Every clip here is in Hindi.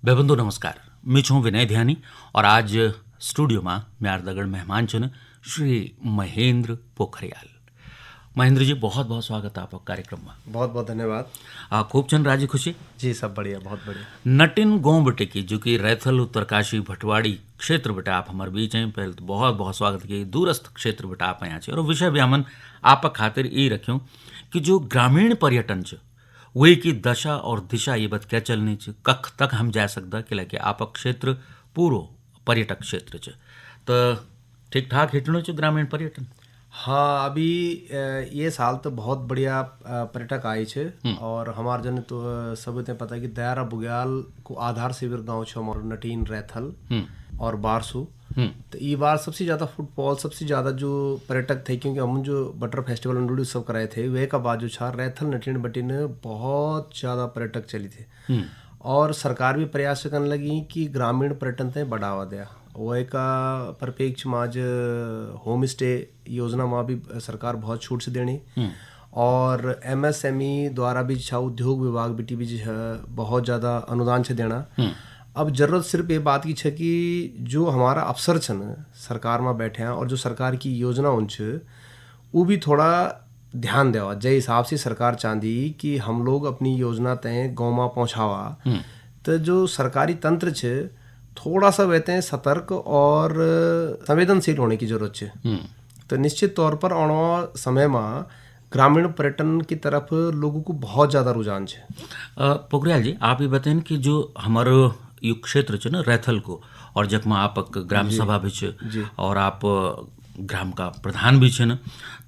बेबंधु नमस्कार, मैं छूं विनय ध्यानी और आज स्टूडियो में म्यार दगड़ मेहमान छन श्री महेंद्र पोखरियाल। महेंद्र जी, बहुत बहुत स्वागत है आपका कार्यक्रम में। बहुत बहुत धन्यवाद। खूब चंद राजी खुशी जी, सब बढ़िया, बहुत बढ़िया। नटिन गाँव बटे की जो कि रैथल उत्तरकाशी भटवाड़ी क्षेत्र बटे आप हमारे बीच हैं। पहले तो बहुत बहुत स्वागत की दूरस्थ क्षेत्र बटे आप यहाँ छे और विषय भी हमन आप खातिर ये रख्यों कि जो ग्रामीण पर्यटन छ वही की दशा और दिशा ये बत क्या चलनी छ, कख तक हम जा सकता कि लगे आप क्षेत्र पूरो पर्यटक क्षेत्र छ, तो ठीक ठाक हिटनो छ ग्रामीण पर्यटन। हाँ, अभी ये साल तो बहुत बढ़िया पर्यटक आए छे और हमार जन तो सब ते पता है कि दयारा बुग्याल को आधार शिविर गांव छे हमार नटीन रैथल और बारसू। तो ये बार सबसे ज़्यादा फुटबॉल सबसे ज़्यादा जो पर्यटक थे, क्योंकि हम जो बटर फेस्टिवल अंडूडी सब कराए थे वे का बाद जो छा रैथल नटीन बटीन बहुत ज़्यादा पर्यटक चली थे और सरकार भी प्रयास करने लगी कि ग्रामीण पर्यटन ते बढ़ावा दिया। वह का परिपेक्ष में आज होम स्टे योजना में भी सरकार बहुत छूट से देनी और एमएसएमई द्वारा भी छा उद्योग विभाग बीटी भी बहुत ज़्यादा अनुदान से देना। अब जरूरत सिर्फ ये बात की है कि जो हमारा अफसर छन सरकार में बैठे हैं और जो सरकार की योजना उन वो भी थोड़ा ध्यान देवा। जय हिसाब से सरकार चाहती कि हम लोग अपनी योजना तय गाँव में पहुँचावा, तो जो सरकारी तंत्र छे थोड़ा सा वहते हैं सतर्क और संवेदनशील होने की जरूरत है। तो निश्चित तौर पर आने वाले समय में ग्रामीण पर्यटन की तरफ लोगों को बहुत ज़्यादा रुझान है। पोखरियाल जी, आप ये बताएं कि जो हमारो यु क्षेत्र छ ना रैथल को और जखमा आप ग्राम सभा भी छ और आप ग्राम का प्रधान भी छन,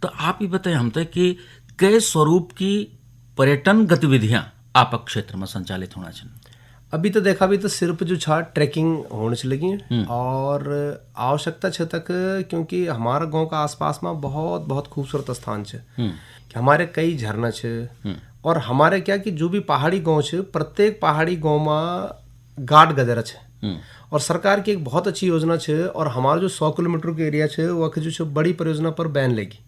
तो आप ये बताएं हम तक कि कई स्वरूप की पर्यटन गतिविधियां आप क्षेत्र में संचालित होना छन। अभी तो देखा भी तो सिर्फ जो छा ट्रैकिंग होने से लगी और आवश्यकता छे तक, क्योंकि हमारा गांव का आसपास में बहुत बहुत खूबसूरत स्थान छे कि हमारे कई झरना छे और हमारे क्या कि जो भी पहाड़ी गांव छे प्रत्येक पहाड़ी गांव में गार्ड गदेरा छे और सरकार की एक बहुत अच्छी योजना छे और हमारा जो 100 किलोमीटर के एरिया छे वह जो बड़ी परियोजना पर बैन लगी।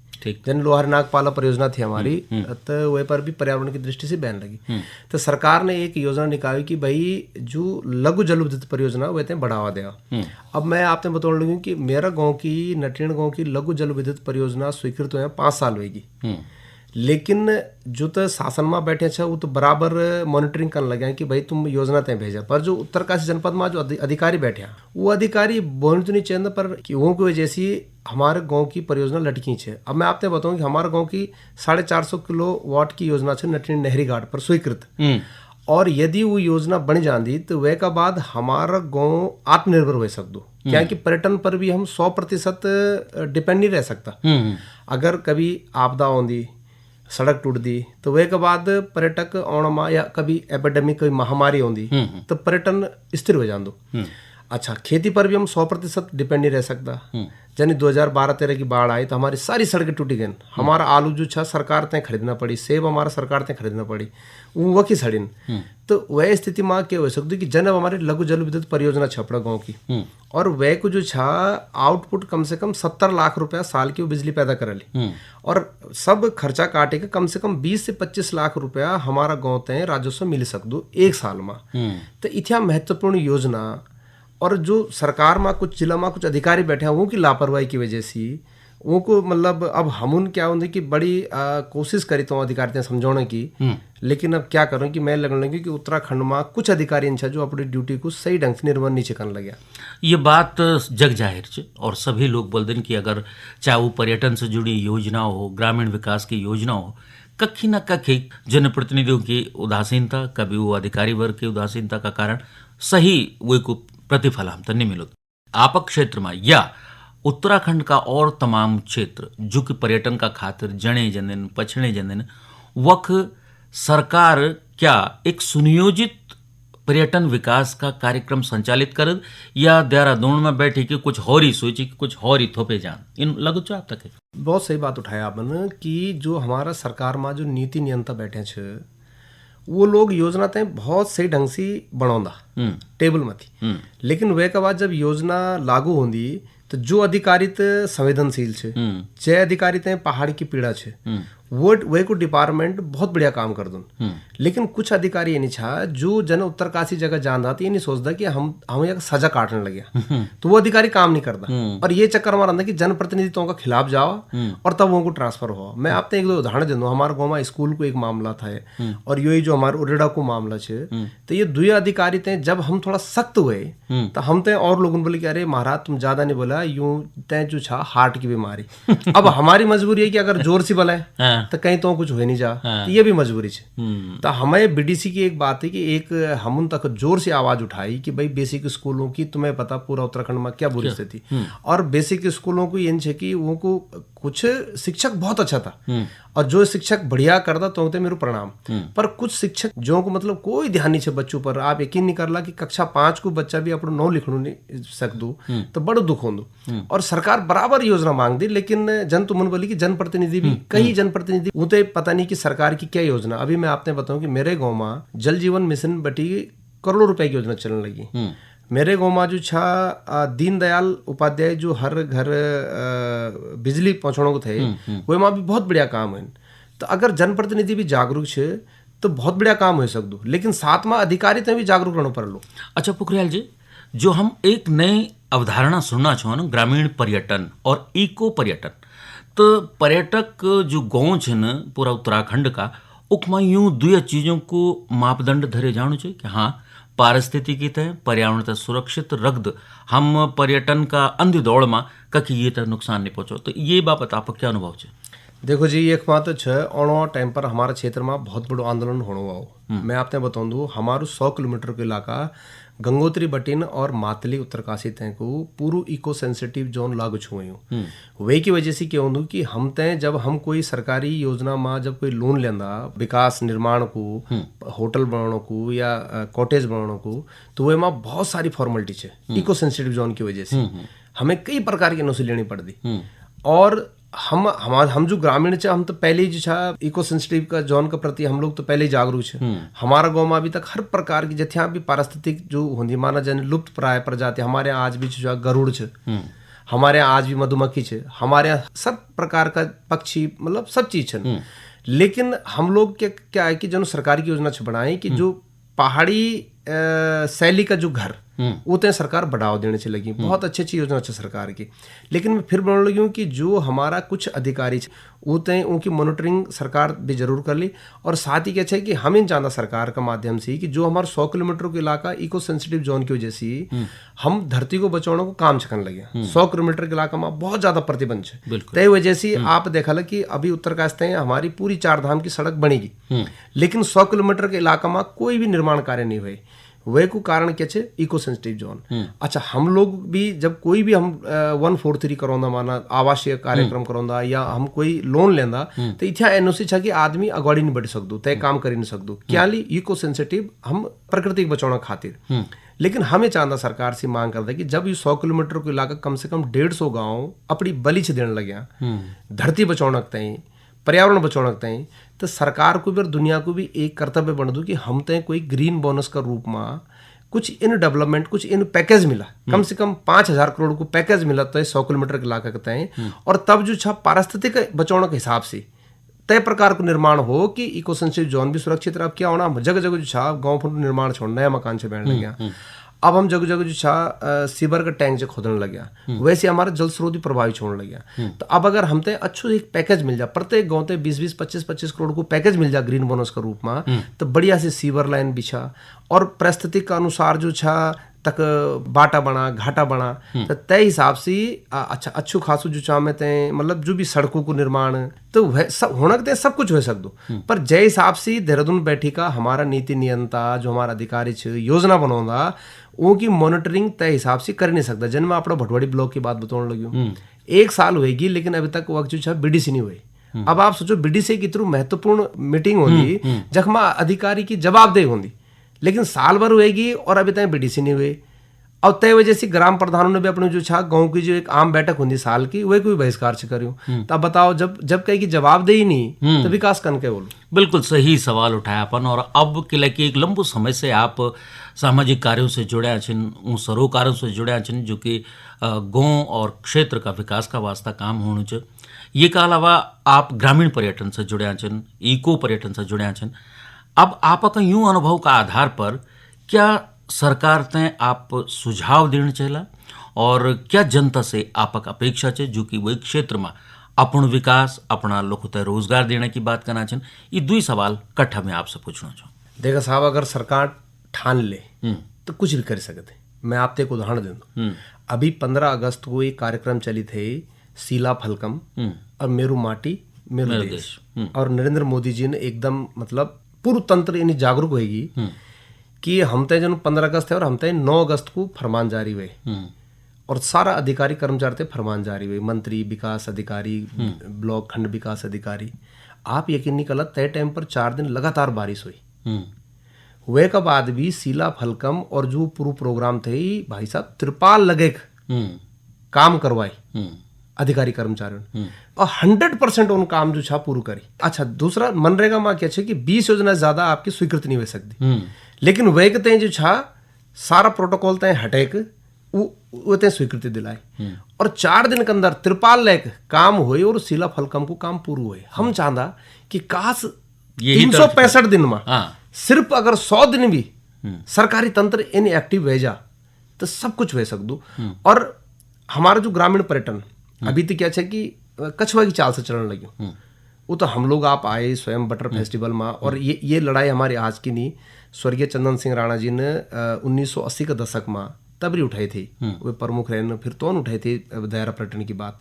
जन लोहार नागपाला परियोजना थी हमारी, तो वह पर भी पर्यावरण की दृष्टि से बैन लगी। तो सरकार ने एक योजना निकाली कि भाई जो लघु जल विद्युत परियोजना वह बढ़ावा दिया। अब मैं आपने बताने लगी कि मेरा गांव की नटीन गांव की लघु जल विद्युत परियोजना स्वीकृत हुए 5 साल होगी, लेकिन जो तो शासन में बैठे छे वो तो बराबर मॉनिटरिंग करने लगे कि भाई तुम योजना तय भेजा, पर जो उत्तरकाशी जनपद में जो अधिकारी बैठे हैं वो अधिकारी बोलने तो नहीं चाहिए पर कि वो की वजह से हमारे गांव की परियोजना लटकी है। अब मैं आपने बताऊं कि हमारे गांव की 450 किलोवाट की योजना है नटीन नहरी घाट पर स्वीकृत, और यदि वो योजना बन जाती तो वह का बाद हमारा गांव आत्मनिर्भर हो सकता, क्या कि पर्यटन पर भी हम 100% डिपेंड नहीं रह सकता। अगर कभी आपदा होंगी, सड़क टूट दी, तो वह के बाद पर्यटक आने में या कभी एपिडेमिक कोई महामारी होंगी तो पर्यटन स्थिर हो जान दो। अच्छा, खेती पर भी हम 100% डिपेंड नहीं रह सकता। यानी 2012-13 की बाढ़ आई तो हमारी सारी सड़कें टूटी गई, हमारा आलू जो छा सरकार तय खरीदना पड़ी, सेब हमारा सरकार तय खरीदना पड़ी, वो की सड़ीन। तो वह स्थिति में क्या हो सकती कि जन अब हमारे लघु जल विद्युत परियोजना छपड़ा गाँव की और वह को जो छा आउटपुट कम से कम 70 लाख रुपया साल की वो बिजली पैदा करेली और सब खर्चा काटे के कम से कम 20 से 25 लाख रुपया हमारा गाँव तय राजस्व मिल सकदो एक साल में। तो इतना महत्वपूर्ण योजना और जो सरकार में कुछ जिला में कुछ अधिकारी बैठे हैं वो की लापरवाही की वजह से वो को मतलब अब हम क्या होंगे कि बड़ी कोशिश करी तो अधिकारी समझाने की, लेकिन अब क्या करूँ कि मैं लगने लगी कि उत्तराखंड में कुछ अधिकारी जो अपनी ड्यूटी को सही ढंग से निर्वहन नहीं करने लगे। ये बात जग जाहिर है और सभी लोग बोलते हैं कि अगर चाहे वो पर्यटन से जुड़ी योजना हो, ग्रामीण विकास की योजना हो, कखी न कखी जनप्रतिनिधियों की उदासीनता, कभी वो अधिकारी वर्ग की उदासीनता का कारण सही वो को प्रतिफल हम तो नहीं मिलो। आप क्षेत्र में या उत्तराखंड का और तमाम क्षेत्र जो कि पर्यटन का खातिर जने जन पछड़े जन वख सरकार क्या एक सुनियोजित पर्यटन विकास का कार्यक्रम संचालित कर या देहरादून में बैठे कि कुछ और ही सोची कि कुछ और ही थोपे जान, इन लगो चो आप तक। बहुत सही बात उठाया आपने कि जो हमारा सरकार में जो नीति नियंता बैठे छे वो लोग योजना तय बहुत सही ढंग से बनौंदा टेबल में थी, लेकिन वह के बाद जब योजना लागू होंगी तो जो अधिकारित संवेदनशील छे, जे अधिकारित पहाड़ की पीड़ा छे वे को डिपार्टमेंट बहुत बढ़िया काम कर दूं। लेकिन कुछ अधिकारी ये नहीं छा जो जन उत्तरकाशी जगह जान रहा था, ये नहीं सोचता कि हम एक सजा काटने लगे, तो वो अधिकारी काम नहीं करता। और ये चक्कर हमारा अंदर कि जनप्रतिनिधि तो का खिलाफ जाओ और तब वो ट्रांसफर हो। मैं आपने एक दो उदाहरण दे दूं। हमारे गाँव में स्कूल को एक मामला था और यही जो हमारे उरेडा को मामला छे, तो ये दुई अधिकारी थे। जब हम थोड़ा सख्त हुए तो हम ते और लोगों बोले कि अरे महाराज तुम ज्यादा नहीं बोला, यूं तय जो छा हार्ट की बीमारी। अब हमारी मजबूरी है कि अगर जोर से बोले तो कहीं तो कुछ हो नहीं जा, तो ये भी मजबूरी है। तो हमें बीडीसी की एक बात है कि एक हम उन तक जोर से आवाज उठाई कि भाई बेसिक स्कूलों की तुम्हें पता पूरा उत्तराखंड में क्या बुरी स्थिति, और बेसिक स्कूलों को ये है कि वो को कुछ शिक्षक बहुत अच्छा था और जो शिक्षक बढ़िया करता तो होते मेरे प्रणाम, पर कुछ शिक्षक जो को मतलब कोई ध्यान नहीं है बच्चों पर। आप यकीन नहीं करला कि कक्षा 5 को बच्चा भी अपना नाम लिखणु नहीं सकदू, तो बड़ो दुख होंदू। और सरकार बराबर योजना मांग दी, लेकिन जन तो मन बोली कि जनप्रतिनिधि भी कई जनप्रतिनिधि उते पता नहीं कि सरकार की क्या योजना। अभी मैं आपने बताऊं कि मेरे गाँव में जल जीवन मिशन बटी करोड़ों रुपए की योजना चलने लगी। मेरे गाँव में जो छा दीनदयाल उपाध्याय जो हर घर बिजली पहुंचाने को थे, वो में भी बहुत बढ़िया काम है। तो अगर जनप्रतिनिधि भी जागरूक है तो बहुत बढ़िया काम हो सकदू, लेकिन साथ में अधिकारी तो भी जागरूक रहना पड़लो। अच्छा पोखरियाल जी, जो हम एक नई अवधारणा सुनना चाहो ना, ग्रामीण पर्यटन और इको पर्यटन, तो पर्यटक जो गाँव है न पूरा उत्तराखंड का, उकमा यूं दुई चीजों को मापदंड धरे जानो चाहिए कि हाँ पारिस्थितिकी तय पर्यावरण तक सुरक्षित रखद, हम पर्यटन का अंध दौड़ में कभी ये तक नुकसान नहीं पहुंचो। तो ये बाबत आपका क्या अनुभव है? देखो जी, एक बात तो छः और टाइम पर हमारे क्षेत्र में बहुत बड़ो आंदोलन होने हुआ। मैं आपने बताऊँ दूँ, हमारो 100 किलोमीटर का इलाका गंगोत्री बटिन और मातली उत्तरकाशी तय को पूरा इको सेंसिटिव जोन लागू छुए हूँ। वे की वजह से क्या होंदू कि हम तय जब हम कोई सरकारी योजना में जब कोई लोन लेंदा विकास निर्माण को, होटल बनाने को या कॉटेज बनाने को, तो वे में बहुत सारी फॉर्मेलिटी है। इको सेंसिटिव जोन की वजह से हमें कई प्रकार की नौकरी लेनी पड़ती। और हम जो ग्रामीण छे, हम तो पहले ही जो छा इको सेंसिटिव का जोन के प्रति हम लोग तो पहले ही जागरूक छे। हमारा गाँव में अभी तक हर प्रकार की जथ्या भी पारिस्थितिक जो होंगी माना जन लुप्त प्राय प्रजाति, हमारे यहाँ आज भी जो गरुड़ छे, हमारे यहाँ आज भी मधुमक्खी छे, हमारे यहाँ सब प्रकार का पक्षी, मतलब सब चीज छे। लेकिन हम लोग क्या है कि जो सरकार की योजना छे बनाई कि जो पहाड़ी शैली का जो घर उतने सरकार बढ़ावा देने से लगी। बहुत अच्छी अच्छी योजना है सरकार की। लेकिन मैं फिर बोलने लगी हूँ कि जो हमारा कुछ अधिकारी उतने उनकी मॉनिटरिंग सरकार भी जरूर कर ली। और साथ ही क्या है कि हम इन चाहता सरकार का माध्यम से कि जो हमारा 100 किलोमीटर का इलाका इको सेंसिटिव जोन की वजह से हम धरती को बचाने को काम छकन लगे। 100 किलोमीटर के इलाका में बहुत ज्यादा प्रतिबंध है। तय वजह से आप देखा कि अभी उत्तरकाशी हमारी पूरी 4 धाम की सड़क बनेगी, लेकिन 100 किलोमीटर के इलाका में कोई भी निर्माण कार्य नहीं हुए। वे को कारण क्या है? Eco sensitive zone. अच्छा, हम लोग भी जब कोई भी हम 143 करौंदा माना आवासीय कार्यक्रम करौंदा या हम कोई लोन लेंदा, तो इतना एनओसी छा कि आदमी अगवाड़ी नहीं बढ़ सकदू, तय काम कर नहीं सकदू। क्या ली इको सेंसिटिव हम प्रकृति बचाने खातिर। लेकिन हमें चाहता सरकार से मांग करता कि जब ये 100 किलोमीटर को इलाका कम से कम 150 गाँव अपनी बलि से देने लगे धरती बचाने तय, पर्यावरण बचाने तय, तो सरकार को भी और दुनिया को भी एक कर्तव्य बन दू कि हम तय कोई ग्रीन बोनस का रूप में कुछ इन डेवलपमेंट, कुछ इन पैकेज मिला, कम से कम 5000 करोड़ को पैकेज मिला तय 100 किलोमीटर के इलाका के तय। और तब जो छा पारिस्थितिक बचाने के हिसाब से तय प्रकार को निर्माण हो कि इको सेंसिटिव जोन भी सुरक्षित रह। क्या होना जगह जगह जो छा गाँव फुट निर्माण छोड़ नया मकान से बैठने लगे। अब हम जगह जगह जो छा सीवर का टैंक जो खोदने लग गया, वैसे हमारा जल स्रोत भी प्रभावित होने लग गया। तो अब अगर हम ते अच्छो एक पैकेज मिल जाए, प्रत्येक गाँव ते 20-20, 25-25 करोड़ को पैकेज मिल जाए ग्रीन बोनस का रूप में, तो बढ़िया से सीवर लाइन बिछा और परिस्थिति का अनुसार जो छा तक बाटा बना, घाटा बना, तो तय हिसाब से अच्छा अच्छू खासू जो चाह में तय मतलब जो भी सड़कों को निर्माण तो वह सब होना के सब कुछ हो सकदो। पर जय हिसाब से देहरादून बैठी का हमारा नीति नियंता जो हमारा अधिकारी छे योजना बनौंदा, उनकी मॉनिटरिंग तय हिसाब से कर नहीं सकता। जन मैं अपना भटवाड़ी ब्लॉक की बात बताने लगी हूँ, 1 साल होगी लेकिन अभी तक वक्त जो छा बीडीसी नहीं हुई। अब आप सोचो बीडीसी की इतनी महत्वपूर्ण मीटिंग होगी जखमा अधिकारी की जवाबदेही होगी, लेकिन साल भर होएगी और अभी तक बीडीसी नहीं हुए। और तय वजह से ग्राम प्रधानों ने भी अपने जो छा गाँव की जो एक आम बैठक होती साल की, वह कोई बहिष्कार से करूँ। तब बताओ जब कहीं की जवाबदेही नहीं तो विकास कन के बोलो। बिल्कुल सही सवाल उठाया अपन। और अब के लेके एक लंबो समय से आप सामाजिक कार्यों से जुड़े छिन, उन सरोकारों से जुड़े छिन जो कि गाँव और क्षेत्र का विकास का वास्ता काम होना चाहिए। ये का अलावा आप ग्रामीण पर्यटन से जुड़्या छन, इको पर्यटन से जुड़्या छन। अब आपका यूं अनुभव का आधार पर क्या सरकार ते आप सुझाव देना चेला और क्या जनता से आपक अपेक्षा है जो कि वही क्षेत्र में अपन विकास अपना लोग ते रोजगार देने की बात करना छन। ये दुई सवाल कट्ठा में आपसे पूछना चाहूँ। देखा साहब, अगर सरकार ठान ले तो कुछ भी कर सकते। मैं आपको एक उदाहरण दे दूं। अभी 15 अगस्त को एक कार्यक्रम चली थे, सीला फलकम और मेरू माटी मेरू देश। और नरेंद्र मोदी जी ने एकदम मतलब पूर्व तंत्र यानी जागरूक होगी कि हम तय जन 15 अगस्त है और हम तय 9 अगस्त को फरमान जारी हुए और सारा अधिकारी कर्मचारी थे फरमान जारी हुए, मंत्री, विकास अधिकारी, ब्लॉक खंड विकास अधिकारी। आप यकीन नहीं कल तय टाइम पर 4 दिन लगातार बारिश हुई। हुए के बाद भी सीला फलकम और जो पूर्व प्रोग्राम थे भाई साहब त्रिपाल लगे काम करवाए अधिकारी कर्मचारियों ने और 100% उन काम जो छा पूरा करी। अच्छा, दूसरा मनरेगा में क्या है कि 20 योजना ज्यादा आपकी स्वीकृति नहीं हो सकती, लेकिन वे कहते जो छा सारा प्रोटोकॉल तय हटेक वो तय स्वीकृति दिलाए और 4 दिन के अंदर त्रिपाल लेक काम हुए और सीला फलकम को काम पूरा हुए। हम चाहता कि काश 365 दिन में सिर्फ अगर 100 दिन भी सरकारी तंत्र इन एक्टिव भेजा तो सब कुछ हो सकदू। और हमारा जो ग्रामीण पर्यटन अभी तो क्या है कि कछुआ की चाल से चलने लगी। वो तो हम लोग आप आए स्वयं बटर फेस्टिवल में और ये लड़ाई हमारी आज की नहीं, स्वर्गीय चंदन सिंह राणा जी ने 1980 के दशक में तबरी उठाई थी। वे प्रमुख रहे, फिर तो उठाई थी दयारा पर्यटन की बात।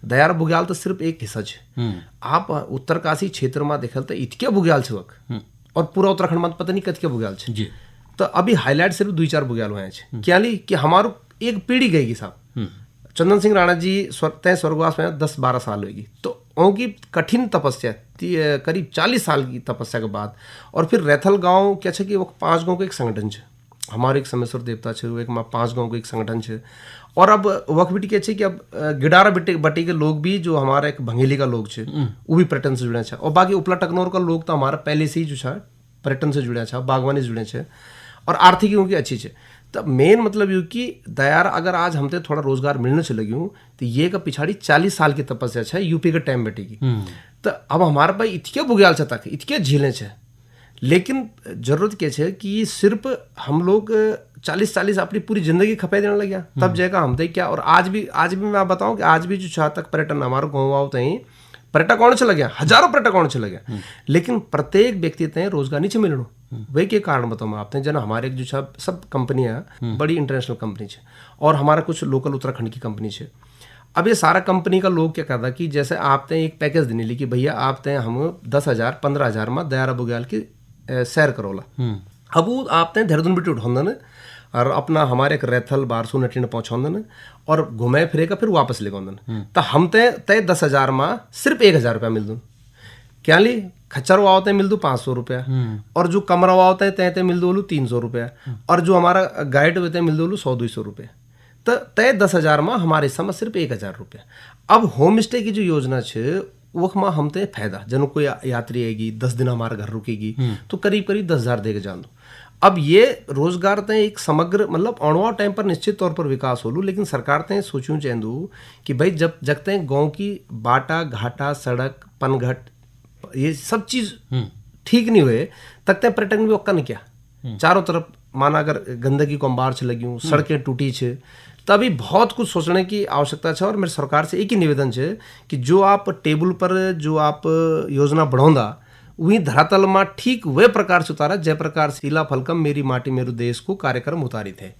दयारा बुग्याल तो सिर्फ एक हिस्सा है। आप उत्तरकाशी क्षेत्र में देखल तो इतके बुग्याल छे और पूरा उत्तराखंड में पता नहीं कतके बुग्याल छे। तो अभी हाईलाइट सिर्फ 2-4 बुग्याल हुए हैं। क्या ली कि हमारो एक पीढ़ी गई साहब। चंदन सिंह राणा जी तय स्वर्गवास में 10-12 साल होगी, तो उनकी कठिन तपस्या करीब 40 साल की तपस्या के बाद और फिर रैथल गांव क्या है कि वो 5 गांव का एक संगठन है। हमारे एक समेश्वर देवता है, वो एक 5 गांव का एक संगठन है। और अब वक्त भी क्या है कि अब गिडारा बटी के लोग भी जो हमारा एक भंगेली का लोग है वो भी पर्यटन से जुड़े हैं। और बाकी उपला टकनौर का लोग तो हमारा पहले से ही जो है पर्यटन से जुड़े हैं, बागवानी से जुड़े हैं और आर्थिक उनकी अच्छी है। तब मेन मतलब यू कि दयार अगर आज हमते थोड़ा रोजगार मिलने से लगी हूँ तो ये का पिछाड़ी 40 साल की तपस्या है यूपी के टाइम बैठेगी। तो अब हमारे पास इतके बुग्याल से तक इतके झीलें छे, लेकिन जरूरत क्या है कि सिर्फ हम लोग 40 अपनी पूरी जिंदगी खपे देने लगे तब जाएगा हमते क्या। और आज भी मैं बताऊं कि आज भी जो छा तक पर्यटन हमारे गाँव आओ तहीं पर्यटक आने चला गया, हजारों पर्यटक आने चला गया, लेकिन प्रत्येक व्यक्ति तय रोजगार नहीं मिलना। वही के कारण बताऊँ मैं आपने जना हमारे जो छा सब कंपनियां बड़ी इंटरनेशनल कंपनी है और हमारा कुछ लोकल उत्तराखंड की कंपनी है। अब ये सारा कंपनी का लोग क्या करता कि जैसे आप तय एक पैकेज देने ली कि भैया आप तय हम 10,000-15,000 में दयारा बुग्याल की सैर करोला। अब वो आप तय देहरादून बिटी उठाने और अपना हमारे एक रैथल बारसू नटी ने पहुँचाने और घुमे फिरे का फिर वापस ले गए। तो हम तय 10,000 में सिर्फ 1,000 रुपया मिल दूँ। क्या ली खच्चर हुआ होता है मिल दो 500 रुपया और जो कमरा हुआ होता है तय मिल दो 300 रुपया और जो हमारा गाइड होता है मिल दो 100-200 रुपया। तो तय 10,000 में हमारे समय सिर्फ 1,000 रुपया। अब होम स्टे की जो योजना है वो में हम तय फायदा जन कोई यात्री आएगी 10 दिन हमारे घर रुकेगी तो करीब 10,000 दे के जान दो। अब ये रोजगार तय एक समग्र मतलब अणुआ टाइम पर निश्चित तौर पर विकास हो लू, लेकिन सरकार तय सोचूं चाहूँ कि भाई जब जगते गाँव की बाटा घाटा सड़क पनघट ये सब चीज ठीक नहीं हुए तक तक पर्यटन भी ओक्का नहीं क्या। चारों तरफ माना अगर गंदगी को अंबार से लगी हूँ, सड़कें टूटी छे, तभी बहुत कुछ सोचने की आवश्यकता है। और मेरे सरकार से एक ही निवेदन है कि जो आप टेबल पर जो आप योजना बढ़ाऊंगा वही धरातल में ठीक वे प्रकार से उतारा जय प्रकार सीला फलकम मेरी माटी मेरू देश को कार्यक्रम उतारी थे।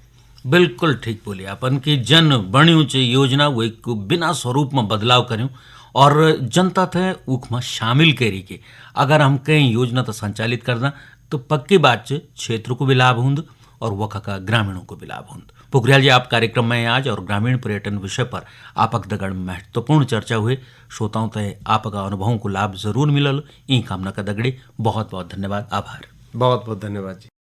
बिल्कुल ठीक बोलिए अपन की जन बण्यू चे योजना वो एक बिना स्वरूप में बदलाव करूं और जनता थे उख में शामिल करी के अगर हम कहीं योजना तो संचालित करना तो पक्की बात से क्षेत्र को भी लाभ होंद और वखा का ग्रामीणों को भी लाभ होंद। पोखरियाल जी आप कार्यक्रम में आज और ग्रामीण पर्यटन विषय पर आपक दगड़ महत्वपूर्ण चर्चा हुए। श्रोताओं तय आपका अनुभवों को लाभ जरूर मिलल। ई कामना का दगड़े बहुत बहुत धन्यवाद, आभार। बहुत बहुत धन्यवाद जी।